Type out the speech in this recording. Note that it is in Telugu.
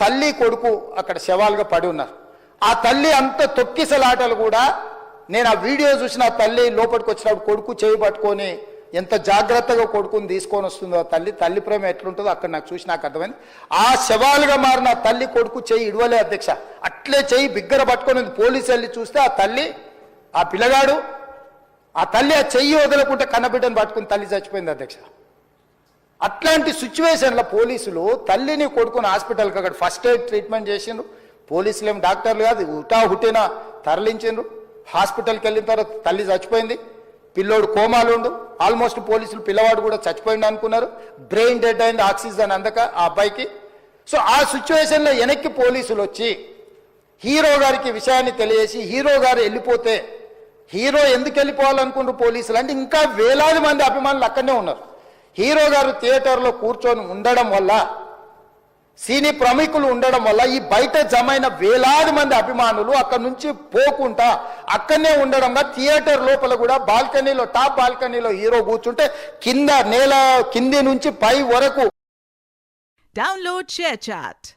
తల్లి కొడుకు అక్కడ శవాలుగా పడి ఉన్నారు. ఆ తల్లి అంత తొక్కిసలాటలు కూడా నేను ఆ వీడియో చూసిన ఆ తల్లి లోపలికి వచ్చినప్పుడు కొడుకు చేయి పట్టుకొని ఎంత జాగ్రత్తగా కొడుకుని తీసుకొని వస్తుందో ఆ తల్లి ప్రేమ ఎట్లుంటుందో అక్కడ నాకు చూసి నాకు అర్థమైంది. ఆ శవాలుగా మారిన తల్లి కొడుకు చెయ్యి ఇడవలే అధ్యక్ష, అట్లే చెయ్యి బిగ్గర పట్టుకొని పోలీసు వెళ్ళి చూస్తే ఆ తల్లి ఆ పిల్లగాడు ఆ తల్లి ఆ చెయ్యి వదలకుంటే కన్నబిడ్డను పట్టుకుని తల్లి చచ్చిపోయింది అధ్యక్ష. అట్లాంటి సిచ్యువేషన్లో పోలీసులు తల్లిని కొడుకుని హాస్పిటల్కి అక్కడ ఫస్ట్ ఎయిడ్ ట్రీట్మెంట్ చేసిండ్రు. పోలీసులు ఏం డాక్టర్లు కాదు, హుటాహుటిన తరలించిండ్రు. హాస్పిటల్కి వెళ్ళిన తర్వాత తల్లి చచ్చిపోయింది, పిల్లోడు కోమాలు ఉండు. ఆల్మోస్ట్ పోలీసులు పిల్లవాడు కూడా చచ్చిపోయింది అనుకున్నారు. బ్రెయిన్ డెడ్ అయింది, ఆక్సిజన్ అందక ఆ అబ్బాయికి. సో ఆ సిచ్యువేషన్లో వెనక్కి పోలీసులు వచ్చి హీరో గారికి విషయాన్ని తెలియజేసి హీరో గారు వెళ్ళిపోతే హీరో ఎందుకు వెళ్ళిపోవాలనుకుంటారు పోలీసులు అంటే ఇంకా వేలాది మంది అభిమానులు అక్కడనే ఉన్నారు. హీరో గారు థియేటర్లో కూర్చొని ఉండడం వల్ల, సినీ ప్రముఖులు ఉండడం వల్ల ఈ బయట జమైన వేలాది మంది అభిమానులు అక్కడి నుంచి పోకుండా అక్కడనే ఉండడంగా థియేటర్ లోపల కూడా బాల్కనీలో టాప్ బాల్కనీలో హీరో కూర్చుంటే కింద నేల కింది నుంచి పై వరకు డౌన్లోడ్ షేర్ చాట్.